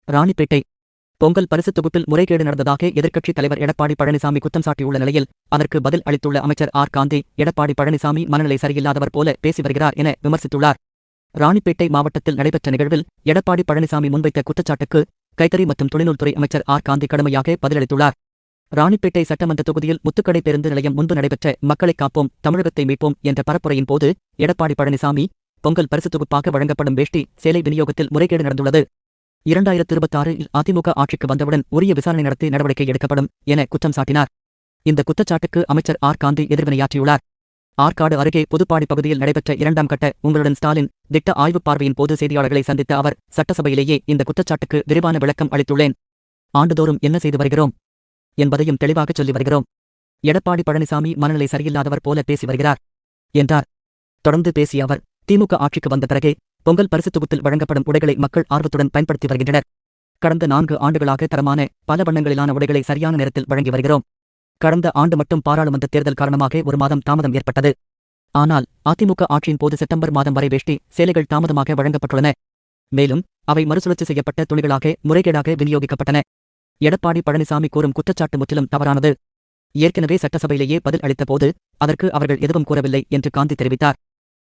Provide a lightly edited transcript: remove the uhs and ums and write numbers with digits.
ராணிப்பேட்டை பொங்கல் பரிசுத் தொகுப்பில் முறைகேடு நடந்ததாக எதிர்க்கட்சித் தலைவர் எடப்பாடி பழனிசாமி குற்றம் சாட்டியுள்ள நிலையில் அதற்கு பதில் அளித்துள்ள அமைச்சர் ஆர் காந்தி, எடப்பாடி பழனிசாமி மனநிலை சரியில்லாதவர் போல பேசி வருகிறார் என விமர்சித்துள்ளார். ராணிப்பேட்டை மாவட்டத்தில் நடைபெற்ற நிகழ்வில் எடப்பாடி பழனிசாமி முன்வைத்த குற்றச்சாட்டுக்கு கைத்தறி மற்றும் தொழில்நுட்பத்துறை அமைச்சர் ஆர் காந்தி கடுமையாக பதிலளித்துள்ளார். ராணிப்பேட்டை சட்டமன்ற தொகுதியில் முத்துக்கடை பேருந்து நிலையம் முன்பு நடைபெற்ற மக்களை காப்போம் தமிழகத்தை மீட்போம் என்ற பரப்புரையின் போது எடப்பாடி பழனிசாமி, பொங்கல் பரிசுத் தொகுப்பாக வழங்கப்படும் வேஷ்டி சேலை விநியோகத்தில் முறைகேடு நடந்துள்ளது. 2026இல் அதிமுக ஆட்சிக்கு வந்தவுடன் உரிய விசாரணை நடத்தி நடவடிக்கை எடுக்கப்படும் என குற்றம் சாட்டினார். இந்த குற்றச்சாட்டுக்கு அமைச்சர் ஆர் காந்தி எதிர்வினையாற்றியுள்ளார். ஆற்காடு அருகே புதுப்பாடி பகுதியில் நடைபெற்ற 2ஆம் கட்ட உங்களுடன் ஸ்டாலின் திட்ட ஆய்வுப் பார்வையின் போது செய்தியாளர்களை சந்தித்த அவர், சட்டசபையிலேயே இந்த குற்றச்சாட்டுக்கு விரிவான விளக்கம் அளித்துள்ளேன். ஆண்டுதோறும் என்ன செய்து வருகிறோம் என்பதையும் தெளிவாகச் சொல்லி வருகிறோம். எடப்பாடி பழனிசாமி மனநிலை சரியில்லாதவர் போல பேசி வருகிறார் என்றார். தொடர்ந்து பேசிய அவர், திமுக ஆட்சிக்கு வந்த பிறகே பொங்கல் பரிசுத் தொகுப்பில் வழங்கப்படும் உடைகளை மக்கள் ஆர்வத்துடன் பயன்படுத்தி வருகின்றனர். கடந்த 4 ஆண்டுகளாக தரமான பல வண்ணங்களிலான உடைகளை சரியான நேரத்தில் வழங்கி வருகிறோம். கடந்த ஆண்டு மட்டும் பாராளுமன்ற தேர்தல் காரணமாக 1 மாதம் தாமதம் ஏற்பட்டது. ஆனால் அதிமுக ஆட்சியின் போது செப்டம்பர் மாதம் வரை வேஷ்டி சேலைகள் தாமதமாக வழங்கப்பட்டுள்ளன. மேலும் அவை மறுசுழற்சி செய்யப்பட்ட துணிகளாக முறைகேடாக விநியோகிக்கப்பட்டன. எடப்பாடி பழனிசாமி கூறும் குற்றச்சாட்டு முற்றிலும் தவறானது. ஏற்கனவே சட்டசபையிலேயே பதில் அளித்த போது அதற்கு அவர்கள் எதுவும் கூறவில்லை என்று காந்தி தெரிவித்தார்.